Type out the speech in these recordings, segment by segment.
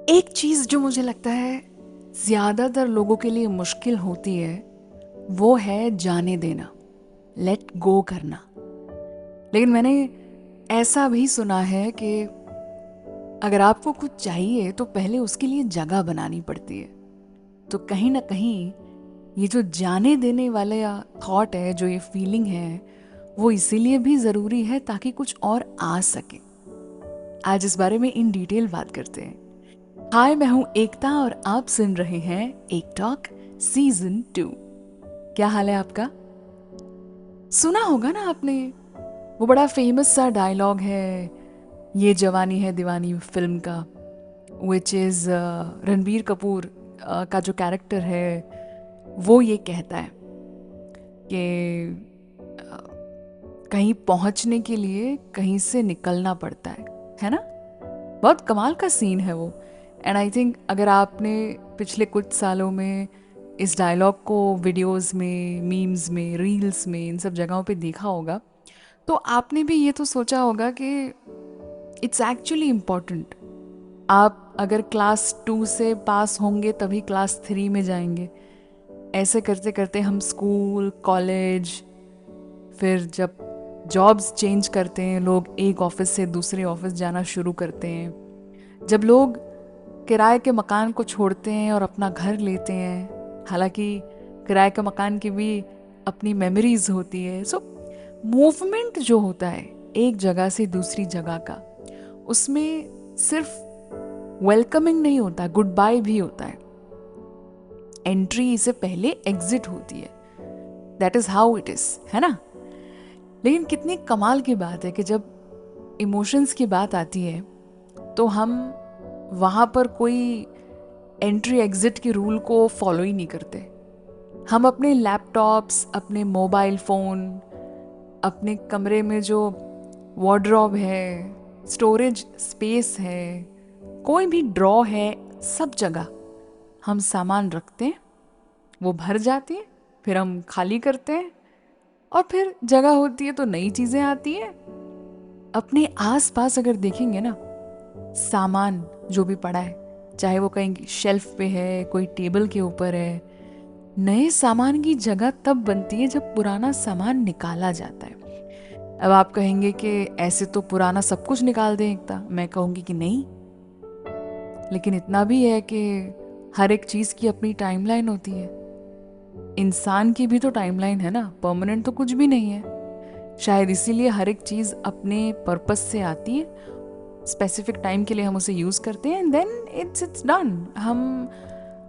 एक चीज़ जो मुझे लगता है ज़्यादातर लोगों के लिए मुश्किल होती है, वो है जाने देना, लेट गो करना। लेकिन मैंने ऐसा भी सुना है कि अगर आपको कुछ चाहिए तो पहले उसके लिए जगह बनानी पड़ती है। तो कहीं ना कहीं ये जो जाने देने वाले थॉट है, जो ये फीलिंग है, वो इसीलिए भी ज़रूरी है ताकि कुछ और आ सके। आज इस बारे में इन डिटेल बात करते हैं। हाय, मैं हूं एकता और आप सुन रहे हैं एक टॉक सीजन 2। क्या हाल है आपका? सुना होगा ना आपने, वो बड़ा फेमस सा डायलॉग है, ये जवानी है दीवानी फिल्म का, विच इज़ रणबीर कपूर का जो कैरेक्टर है वो ये कहता है कि कहीं पहुंचने के लिए कहीं से निकलना पड़ता है ना? बहुत कमाल का सीन है वो। एंड आई थिंक अगर आपने पिछले कुछ सालों में इस डायलॉग को वीडियोस में, मीम्स में, रील्स में, इन सब जगहों पे देखा होगा, तो आपने भी ये तो सोचा होगा कि इट्स एक्चुअली इम्पॉर्टेंट। आप अगर क्लास 2 से पास होंगे तभी क्लास 3 में जाएंगे। ऐसे करते करते हम स्कूल, कॉलेज, फिर जब जॉब्स चेंज करते हैं, लोग एक ऑफिस से दूसरे ऑफिस जाना शुरू करते हैं, जब लोग किराए के मकान को छोड़ते हैं और अपना घर लेते हैं, हालांकि किराए के मकान की भी अपनी मेमोरीज होती है। सो मूवमेंट जो होता है एक जगह से दूसरी जगह का, उसमें सिर्फ वेलकमिंग नहीं होता, गुड बाय भी होता है। एंट्री से पहले एग्जिट होती है। That is how it is, है ना? लेकिन कितनी कमाल की बात है कि जब इमोशंस की बात आती है तो हम वहाँ पर कोई एंट्री एग्जिट के रूल को फॉलो ही नहीं करते। हम अपने लैपटॉप्स, अपने मोबाइल फ़ोन, अपने कमरे में जो वार्डरोब है, स्टोरेज स्पेस है, कोई भी ड्रॉ है, सब जगह हम सामान रखते हैं, वो भर जाती है, फिर हम खाली करते हैं, और फिर जगह होती है तो नई चीज़ें आती हैं। अपने आस पास अगर देखेंगे ना, सामान जो भी पड़ा है, चाहे वो कहीं शेल्फ पे है, कोई टेबल के ऊपर है, नए सामान की जगह तब बनती है जब पुराना सामान निकाला जाता है। अब आप कहेंगे कि ऐसे तो पुराना सब कुछ निकाल दें एकता। मैं कहूँगी कि नहीं, लेकिन इतना भी है कि हर एक चीज़ की अपनी टाइमलाइन होती है। इंसान की भी तो टाइमलाइन है ना, परमानेंट तो कुछ भी नहीं है। शायद इसीलिए हर एक चीज़ अपने पर्पस से आती है, स्पेसिफिक टाइम के लिए हम उसे यूज़ करते हैं, एंड देन इट्स डन।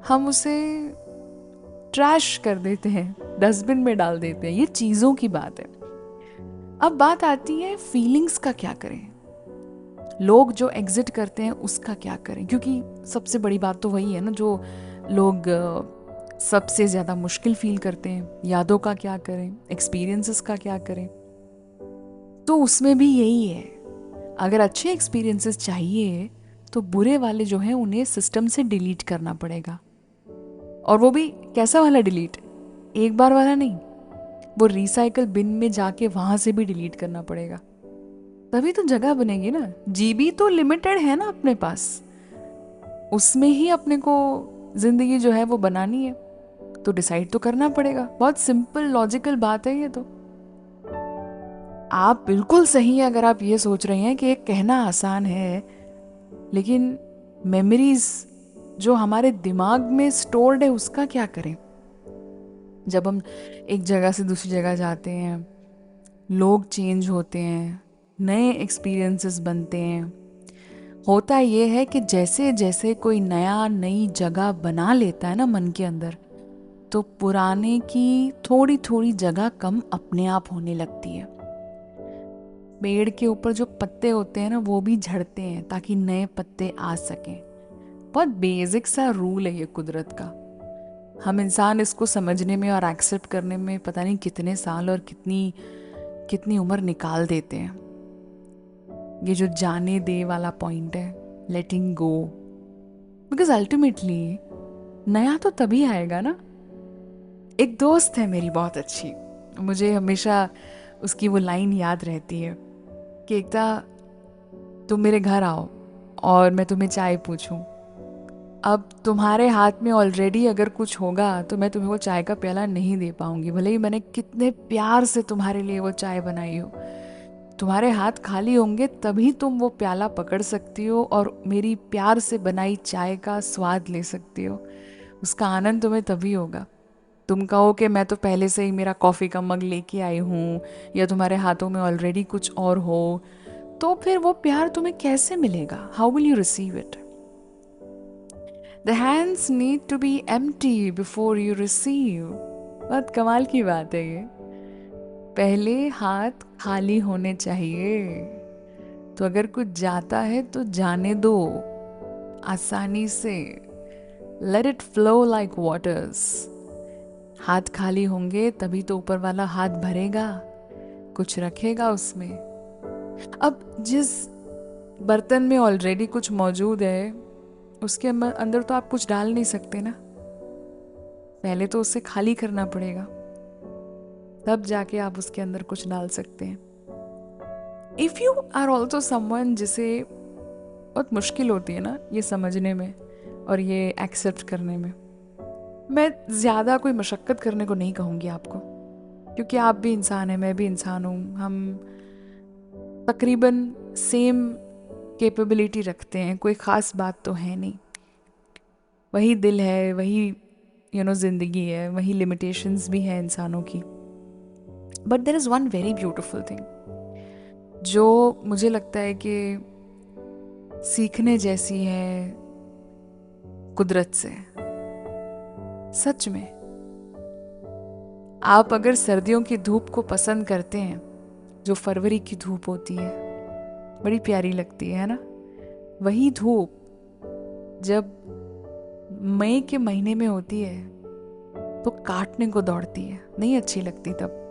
हम उसे ट्रैश कर देते हैं, डस्टबिन में डाल देते हैं। ये चीज़ों की बात है। अब बात आती है फीलिंग्स का क्या करें, लोग जो एग्जिट करते हैं उसका क्या करें, क्योंकि सबसे बड़ी बात तो वही है ना, जो लोग सबसे ज़्यादा मुश्किल फील करते हैं। यादों का क्या करें, एक्सपीरियंसेस का क्या करें? तो उसमें भी यही है, अगर अच्छे एक्सपीरियंसेस चाहिए तो बुरे वाले जो हैं उन्हें सिस्टम से डिलीट करना पड़ेगा। और वो भी कैसा वाला डिलीट? एक बार वाला नहीं, वो रिसाइकल बिन में जाके वहां से भी डिलीट करना पड़ेगा। तभी तो जगह बनेगी ना। जीबी तो लिमिटेड है ना अपने पास, उसमें ही अपने को जिंदगी जो है वो बनानी है, तो डिसाइड तो करना पड़ेगा। बहुत सिंपल लॉजिकल बात है ये तो। आप बिल्कुल सही है अगर आप ये सोच रहे हैं कि एक कहना आसान है, लेकिन मेमोरीज जो हमारे दिमाग में स्टोर्ड है उसका क्या करें? जब हम एक जगह से दूसरी जगह जाते हैं, लोग चेंज होते हैं, नए एक्सपीरियंसेस बनते हैं। होता ये है कि जैसे जैसे कोई नई जगह बना लेता है ना मन के अंदर, तो पुराने की थोड़ी थोड़ी जगह कम अपने आप होने लगती है। पेड़ के ऊपर जो पत्ते होते हैं ना, वो भी झड़ते हैं ताकि नए पत्ते आ सकें। बहुत बेसिक सा रूल है ये कुदरत का। हम इंसान इसको समझने में और एक्सेप्ट करने में पता नहीं कितने साल और कितनी कितनी उम्र निकाल देते हैं। ये जो जाने दे वाला पॉइंट है, लेटिंग गो, बिकॉज अल्टीमेटली नया तो तभी आएगा ना। एक दोस्त है मेरी बहुत अच्छी, मुझे हमेशा उसकी वो लाइन याद रहती है कि एकता, तुम मेरे घर आओ और मैं तुम्हें चाय पूछूं, अब तुम्हारे हाथ में ऑलरेडी अगर कुछ होगा तो मैं तुम्हें वो चाय का प्याला नहीं दे पाऊंगी, भले ही मैंने कितने प्यार से तुम्हारे लिए वो चाय बनाई हो। तुम्हारे हाथ खाली होंगे तभी तुम वो प्याला पकड़ सकती हो और मेरी प्यार से बनाई चाय का स्वाद ले सकती हो। उसका आनंद तुम्हें तभी होगा। तुम कहो कि मैं तो पहले से ही मेरा कॉफ़ी का मग लेके आई हूँ, या तुम्हारे हाथों में ऑलरेडी कुछ और हो, तो फिर वो प्यार तुम्हें कैसे मिलेगा? How will you receive it? The hands need to be empty before you receive. बहुत कमाल की बात है ये। पहले हाथ खाली होने चाहिए। तो अगर कुछ जाता है तो जाने दो आसानी से। Let it flow like waters. हाथ खाली होंगे तभी तो ऊपर वाला हाथ भरेगा, कुछ रखेगा उसमें। अब जिस बर्तन में ऑलरेडी कुछ मौजूद है उसके अंदर तो आप कुछ डाल नहीं सकते ना, पहले तो उसे खाली करना पड़ेगा, तब जाके आप उसके अंदर कुछ डाल सकते हैं। If you are also someone जिसे बहुत मुश्किल होती है ना ये समझने में और ये एक्सेप्ट करने में, मैं ज़्यादा कोई मशक्क़त करने को नहीं कहूँगी आपको, क्योंकि आप भी इंसान हैं, मैं भी इंसान हूँ। हम तकरीबन सेम कैपेबिलिटी रखते हैं, कोई ख़ास बात तो है नहीं। वही दिल है, वही ज़िंदगी है, वही लिमिटेशंस भी हैं इंसानों की। But there is one very beautiful thing जो मुझे लगता है कि सीखने जैसी है कुदरत से। सच में आप अगर सर्दियों की धूप को पसंद करते हैं, जो फरवरी की धूप होती है, बड़ी प्यारी लगती है ना, वही धूप जब मई के महीने में होती है तो काटने को दौड़ती है, नहीं अच्छी लगती तब।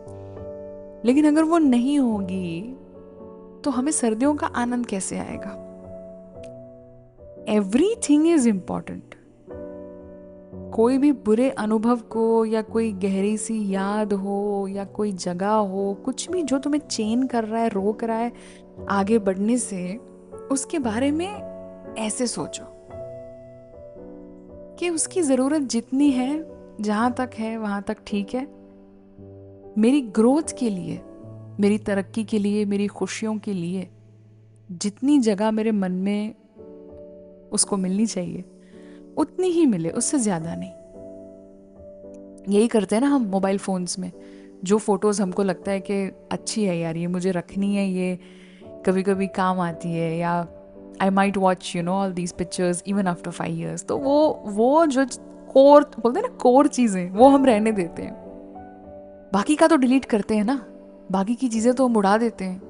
लेकिन अगर वो नहीं होगी तो हमें सर्दियों का आनंद कैसे आएगा? Everything is important. कोई भी बुरे अनुभव को या कोई गहरी सी याद हो या कोई जगह हो, कुछ भी जो तुम्हें चेन कर रहा है, रोक रहा है आगे बढ़ने से, उसके बारे में ऐसे सोचो कि उसकी ज़रूरत जितनी है, जहाँ तक है वहाँ तक ठीक है। मेरी ग्रोथ के लिए, मेरी तरक्की के लिए, मेरी खुशियों के लिए जितनी जगह मेरे मन में उसको मिलनी चाहिए उतनी ही मिले, उससे ज़्यादा नहीं। यही करते हैं ना हम मोबाइल फ़ोन्स में। जो फ़ोटोज़ हमको लगता है कि अच्छी है यार, ये मुझे रखनी है, ये कभी कभी काम आती है, या I might watch all these pictures even after 5 years, तो वो जो कोर बोलते हैं ना, कोर चीज़ें, वो हम रहने देते हैं। बाकी का तो डिलीट करते हैं ना, बाकी की चीज़ें तो हम उड़ा देते हैं।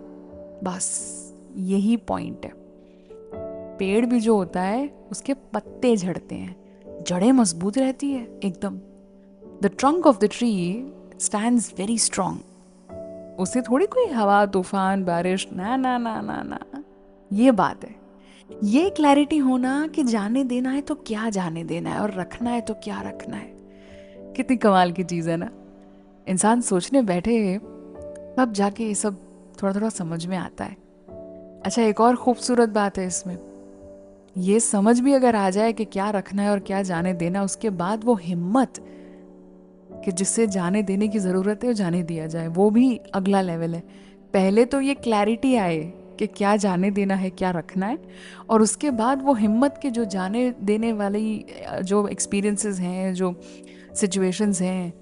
बस यही पॉइंट है। पेड़ भी जो होता है उसके पत्ते झड़ते हैं, जड़ें मजबूत रहती है एकदम। The trunk of the tree stands very strong. उसे थोड़ी कोई हवा, तूफान, बारिश, ना ना ना ना ना। ये बात है। ये क्लैरिटी होना कि जाने देना है तो क्या जाने देना है, और रखना है तो क्या रखना है, कितनी कमाल की चीज़ है ना। इंसान सोचने बैठे तब जाके ये सब थोड़ा थोड़ा समझ में आता है। अच्छा, एक और खूबसूरत बात है इसमें, ये समझ भी अगर आ जाए कि क्या रखना है और क्या जाने देना, उसके बाद वो हिम्मत कि जिससे जाने देने की ज़रूरत है वो जाने दिया जाए, वो भी अगला लेवल है। पहले तो ये क्लैरिटी आए कि क्या जाने देना है, क्या रखना है, और उसके बाद वो हिम्मत के जो जाने देने वाली जो एक्सपीरियंसेस हैं, जो सिचुएशंस हैं,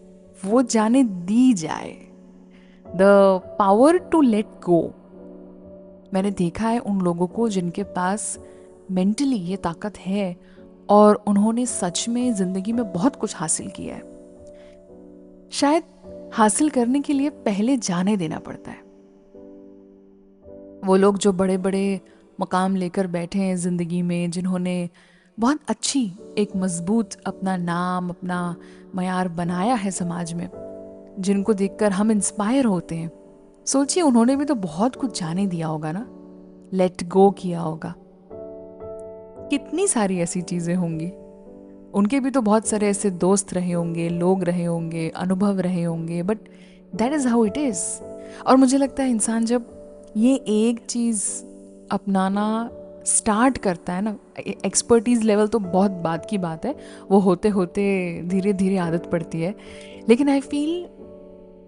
वो जाने दी जाए। The power to let go. मैंने देखा है उन लोगों को जिनके पास मेंटली ये ताकत है और उन्होंने सच में ज़िंदगी में बहुत कुछ हासिल किया है। शायद हासिल करने के लिए पहले जाने देना पड़ता है। वो लोग जो बड़े बड़े मकाम लेकर बैठे हैं ज़िंदगी में, जिन्होंने बहुत अच्छी एक मजबूत अपना नाम, अपना मयार बनाया है समाज में, जिनको देखकर हम इंस्पायर होते हैं, सोचिए उन्होंने भी तो बहुत कुछ जाने दिया होगा ना, लेट गो किया होगा। कितनी सारी ऐसी चीज़ें होंगी। उनके भी तो बहुत सारे ऐसे दोस्त रहे होंगे, लोग रहे होंगे, अनुभव रहे होंगे, but that is how it is. और मुझे लगता है इंसान जब ये एक चीज़ अपनाना स्टार्ट करता है ना, एक्सपर्टीज़ लेवल तो बहुत बात की बात है, वो होते होते धीरे धीरे आदत पड़ती है, लेकिन आई फील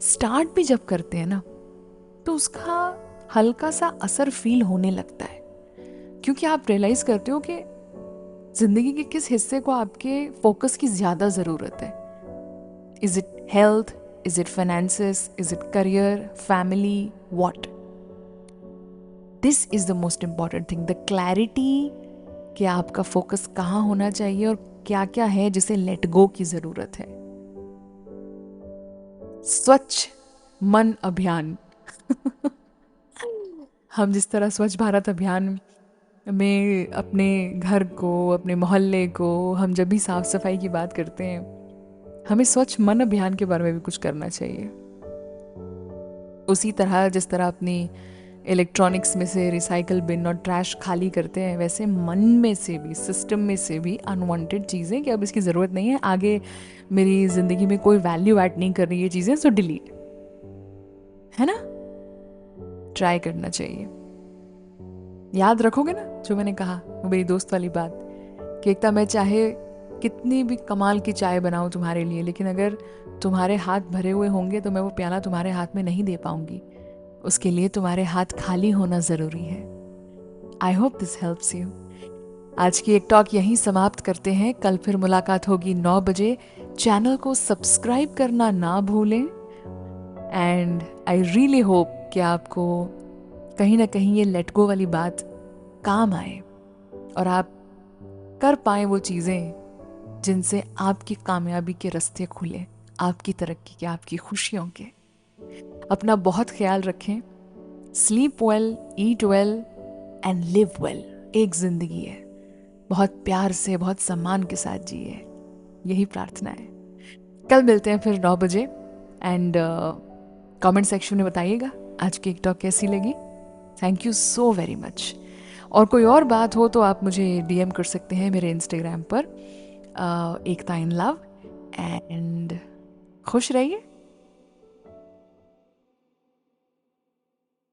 स्टार्ट भी जब करते हैं ना तो उसका हल्का सा असर फील होने लगता है, क्योंकि आप रियलाइज करते हो कि जिंदगी के किस हिस्से को आपके फोकस की ज़्यादा ज़रूरत है. Is it health, is it finances, is it career, family, what? This is the most important thing, the clarity कि आपका फोकस कहाँ होना चाहिए और क्या क्या है जिसे लेट गो की ज़रूरत है. स्वच्छ मन अभियान. हम जिस तरह स्वच्छ भारत अभियान में अपने घर को, अपने मोहल्ले को, हम जब भी साफ सफाई की बात करते हैं, हमें स्वच्छ मन अभियान के बारे में भी कुछ करना चाहिए. उसी तरह जिस तरह अपनी इलेक्ट्रॉनिक्स में से रिसाइकल बिन और ट्रैश खाली करते हैं, वैसे मन में से भी, सिस्टम में से भी अनवांटेड चीज़ें कि अब इसकी ज़रूरत नहीं है, आगे मेरी ज़िंदगी में कोई वैल्यू ऐड नहीं कर रही है चीज़ें, सो डिलीट, है ना. ट्राई करना चाहिए. याद रखोगे ना जो मैंने कहा, वो मेरी दोस्त वाली बात, कि एकता मैं चाहे कितनी भी कमाल की चाय बनाऊं तुम्हारे लिए, लेकिन अगर तुम्हारे हाथ भरे हुए होंगे तो मैं वो प्याला तुम्हारे हाथ में नहीं दे पाऊंगी. उसके लिए तुम्हारे हाथ खाली होना ज़रूरी है. I hope this helps you. आज की एक टॉक यहीं समाप्त करते हैं. कल फिर मुलाकात होगी 9 बजे. चैनल को सब्सक्राइब करना ना भूलें. एंड आई रियली होप कि आपको कहीं ना कहीं ये लेट गो वाली बात काम आए और आप कर पाएं वो चीज़ें जिनसे आपकी कामयाबी के रास्ते खुले, आपकी तरक्की के, आपकी खुशियों के. अपना बहुत ख्याल रखें. Sleep well, eat well and live well. एक जिंदगी है, बहुत प्यार से, बहुत सम्मान के साथ जिए, यही प्रार्थना है. कल मिलते हैं फिर 9 बजे. एंड कमेंट सेक्शन में बताइएगा आज की एक टॉक कैसी लगी. Thank you so very much. और कोई और बात हो तो आप मुझे DM कर सकते हैं मेरे इंस्टाग्राम पर, एकता इन लव. एंड खुश रहिए,